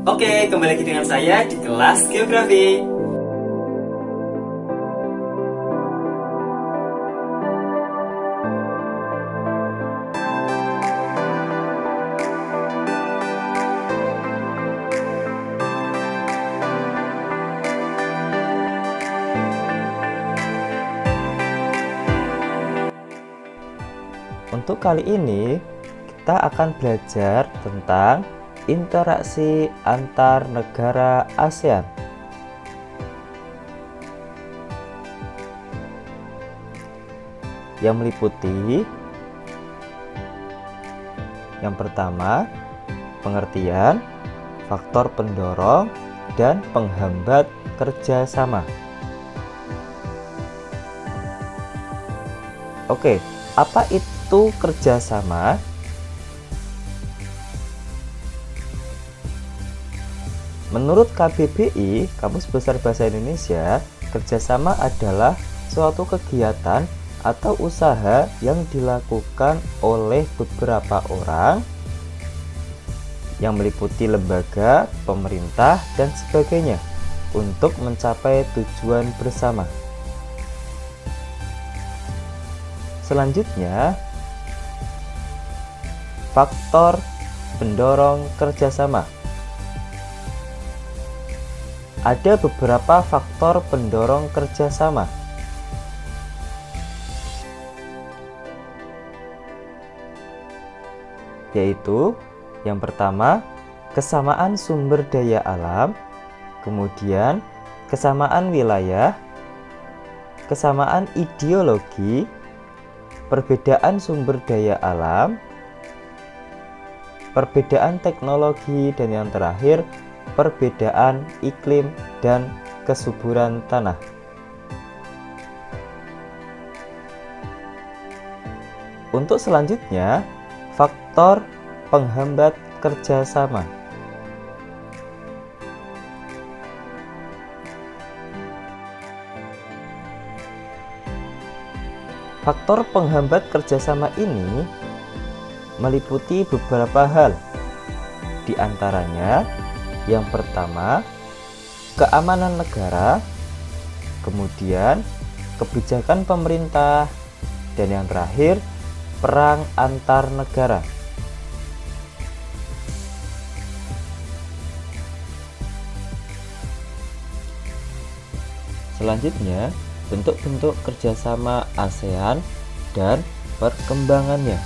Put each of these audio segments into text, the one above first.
Oke, kembali lagi dengan saya di kelas geografi. Untuk kali ini, kita akan belajar tentang interaksi antar negara ASEAN. Yang meliputi yang pertama, pengertian, faktor pendorong, dan penghambat kerjasama. Oke, apa itu kerjasama? Menurut KBBI, Kamus Besar Bahasa Indonesia, kerjasama adalah suatu kegiatan atau usaha yang dilakukan oleh beberapa orang yang meliputi lembaga, pemerintah, dan sebagainya untuk mencapai tujuan bersama. Selanjutnya, faktor pendorong kerjasama. Ada beberapa faktor pendorong kerjasama, yaitu yang pertama, kesamaan sumber daya alam, kemudian kesamaan wilayah, kesamaan ideologi, perbedaan sumber daya alam, perbedaan teknologi, dan yang terakhir, perbedaan iklim dan kesuburan tanah. Untuk selanjutnya, faktor penghambat kerjasama. Faktor penghambat kerjasama ini meliputi beberapa hal. Di antaranya, yang pertama, keamanan negara, kemudian kebijakan pemerintah, dan yang terakhir, perang antar negara. Selanjutnya, bentuk-bentuk kerjasama ASEAN dan perkembangannya.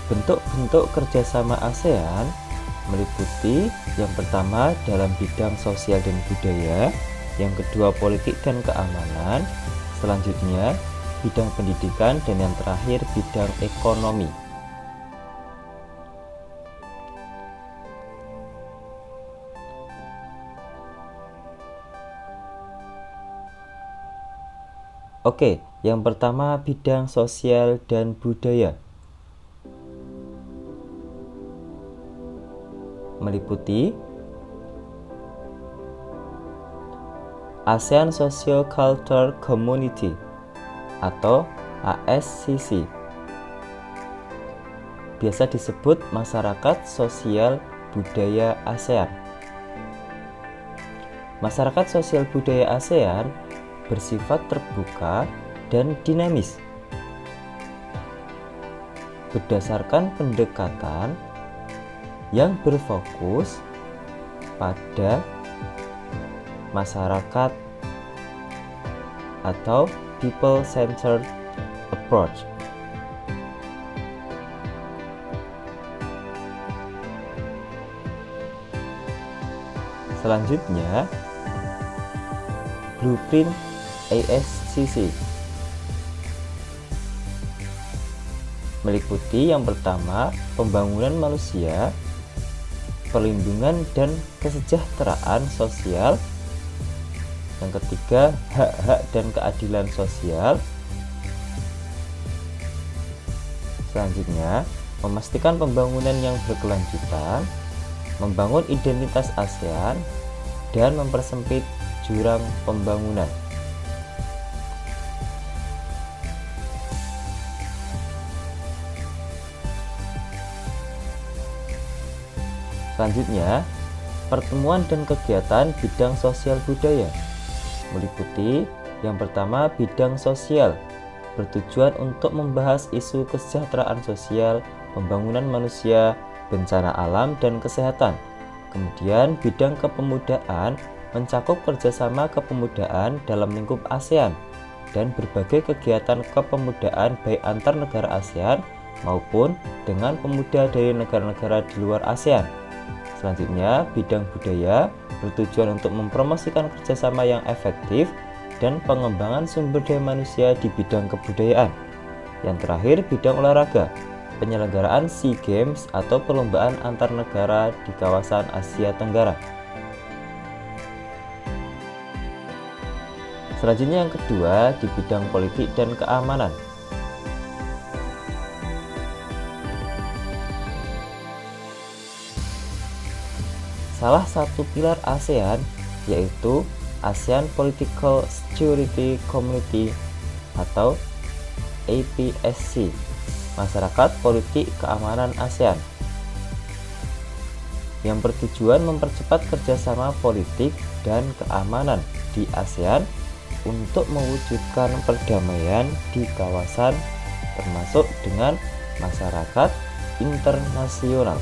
Bentuk-bentuk kerjasama ASEAN meliputi yang pertama dalam bidang sosial dan budaya, yang kedua politik dan keamanan, selanjutnya bidang pendidikan, dan yang terakhir bidang ekonomi. Oke, yang pertama bidang sosial dan budaya. Meliputi ASEAN Socio-Cultural Community atau ASCC. Biasa disebut Masyarakat Sosial Budaya ASEAN. Masyarakat sosial budaya ASEAN bersifat terbuka dan dinamis, berdasarkan pendekatan yang berfokus pada masyarakat atau people-centered approach. Selanjutnya, blueprint ASCC meliputi yang pertama, pembangunan manusia, perlindungan dan kesejahteraan sosial, yang ketiga, hak-hak dan keadilan sosial. Selanjutnya, memastikan pembangunan yang berkelanjutan, membangun identitas ASEAN, dan mempersempit jurang pembangunan. Selanjutnya, pertemuan dan kegiatan bidang sosial budaya meliputi yang pertama bidang sosial, bertujuan untuk membahas isu kesejahteraan sosial, pembangunan manusia, bencana alam, dan kesehatan. Kemudian bidang kepemudaan mencakup kerjasama kepemudaan dalam lingkup ASEAN dan berbagai kegiatan kepemudaan baik antar negara ASEAN maupun dengan pemuda dari negara-negara di luar ASEAN. Selanjutnya, bidang budaya bertujuan untuk mempromosikan kerjasama yang efektif dan pengembangan sumber daya manusia di bidang kebudayaan. Yang terakhir, bidang olahraga, penyelenggaraan SEA Games atau perlombaan antar negara di kawasan Asia Tenggara. Selanjutnya yang kedua di bidang politik dan keamanan. Salah satu pilar ASEAN yaitu ASEAN Political Security Community atau APSC, Masyarakat Politik Keamanan ASEAN, yang bertujuan mempercepat kerjasama politik dan keamanan di ASEAN untuk mewujudkan perdamaian di kawasan termasuk dengan masyarakat internasional.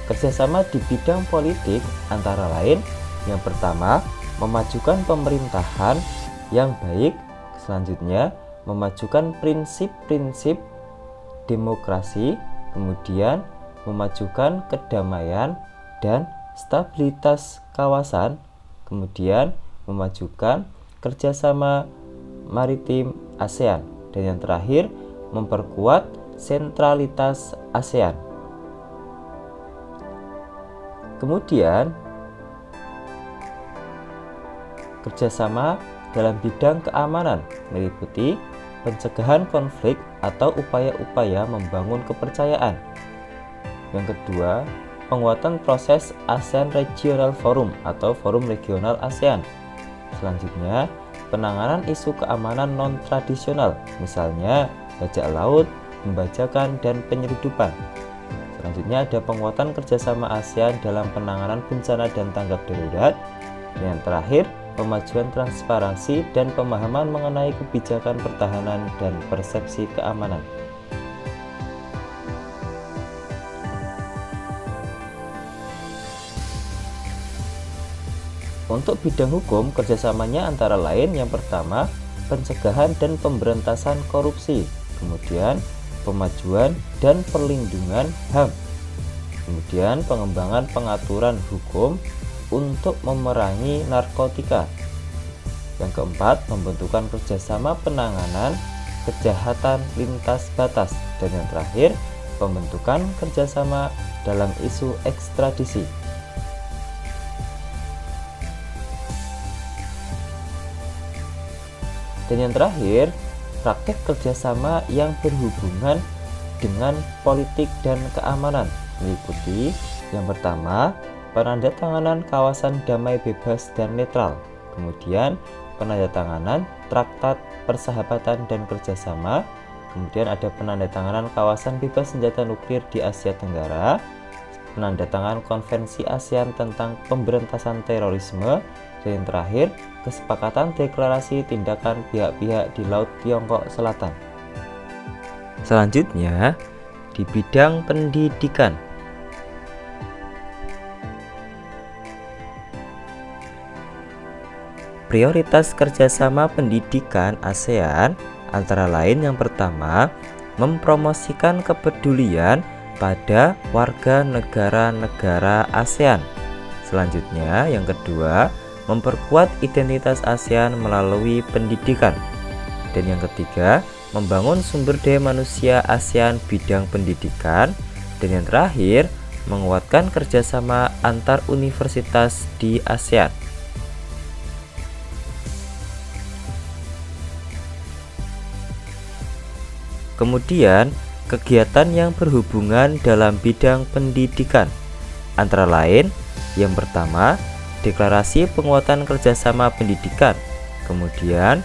Kerjasama di bidang politik antara lain yang pertama memajukan pemerintahan yang baik, selanjutnya memajukan prinsip-prinsip demokrasi, kemudian memajukan kedamaian dan stabilitas kawasan, kemudian memajukan kerjasama maritim ASEAN, dan yang terakhir memperkuat sentralitas ASEAN. Kemudian kerjasama dalam bidang keamanan meliputi pencegahan konflik atau upaya-upaya membangun kepercayaan. Yang kedua, penguatan proses ASEAN Regional Forum atau Forum Regional ASEAN. Selanjutnya, penanganan isu keamanan non-tradisional, misalnya bajak laut, pembajakan, dan penyeludupan. Selanjutnya ada penguatan kerjasama ASEAN dalam penanganan bencana dan tanggap darurat. Dan yang terakhir, pemajuan transparansi dan pemahaman mengenai kebijakan pertahanan dan persepsi keamanan. Untuk bidang hukum, kerjasamanya antara lain yang pertama, pencegahan dan pemberantasan korupsi, kemudian pemajuan dan perlindungan HAM, kemudian pengembangan pengaturan hukum untuk memerangi narkotika. Yang keempat, pembentukan kerjasama penanganan kejahatan lintas batas, dan yang terakhir, pembentukan kerjasama dalam isu ekstradisi. Dan yang terakhir, praktek kerjasama yang berhubungan dengan politik dan keamanan meliputi yang pertama, penandatanganan kawasan damai bebas dan netral, kemudian penandatanganan traktat persahabatan dan kerjasama, kemudian ada penandatanganan kawasan bebas senjata nuklir di Asia Tenggara, penandatanganan konvensi ASEAN tentang pemberantasan terorisme, dan yang terakhir, kesepakatan deklarasi tindakan pihak-pihak di Laut Tiongkok Selatan. Selanjutnya, di bidang pendidikan. Prioritas kerjasama pendidikan ASEAN antara lain yang pertama, mempromosikan kepedulian pada warga negara-negara ASEAN. Selanjutnya, yang kedua, memperkuat identitas ASEAN melalui pendidikan. Dan yang ketiga, membangun sumber daya manusia ASEAN bidang pendidikan. Dan yang terakhir, menguatkan kerjasama antar universitas di ASEAN. Kemudian, kegiatan yang berhubungan dalam bidang pendidikan antara lain yang pertama, deklarasi penguatan kerjasama pendidikan, kemudian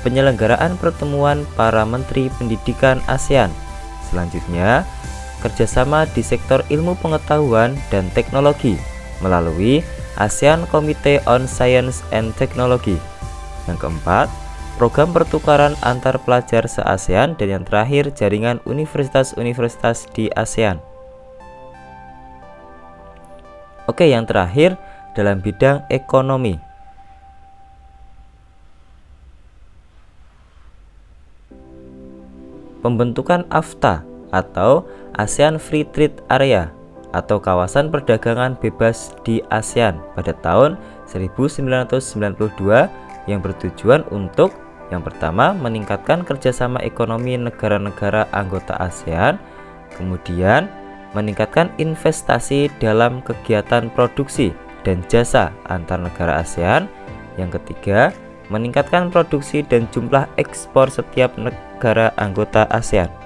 penyelenggaraan pertemuan para menteri pendidikan ASEAN. Selanjutnya, kerjasama di sektor ilmu pengetahuan dan teknologi melalui ASEAN Committee on Science and Technology. Yang keempat, program pertukaran antar pelajar se-ASEAN, dan yang terakhir, jaringan universitas-universitas di ASEAN. Oke, yang terakhir dalam bidang ekonomi. Pembentukan AFTA atau ASEAN Free Trade Area atau kawasan perdagangan bebas di ASEAN pada tahun 1992 yang bertujuan untuk yang pertama meningkatkan kerjasama ekonomi negara-negara anggota ASEAN, kemudian meningkatkan investasi dalam kegiatan produksi dan jasa antar negara ASEAN, yang ketiga meningkatkan produksi dan jumlah ekspor setiap negara anggota ASEAN.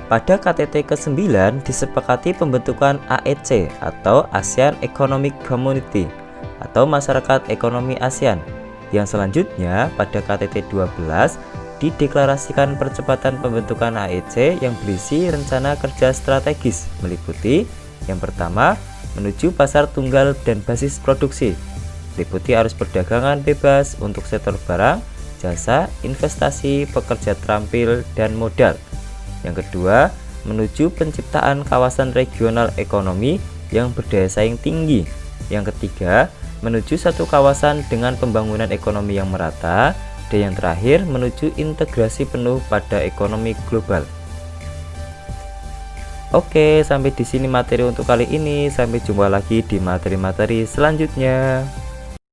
Pada KTT ke-9 disepakati pembentukan AEC atau ASEAN Economic Community atau Masyarakat Ekonomi ASEAN. Yang selanjutnya pada KTT 12 dideklarasikan percepatan pembentukan AEC yang berisi rencana kerja strategis meliputi yang pertama menuju pasar tunggal dan basis produksi, meliputi arus perdagangan bebas untuk sektor barang, jasa, investasi, pekerja terampil, dan modal. Yang kedua, menuju penciptaan kawasan regional ekonomi yang berdaya saing tinggi. Yang ketiga, menuju satu kawasan dengan pembangunan ekonomi yang merata. Dan yang terakhir, menuju integrasi penuh pada ekonomi global. Oke, sampai di sini materi untuk kali ini. Sampai jumpa lagi di materi-materi selanjutnya.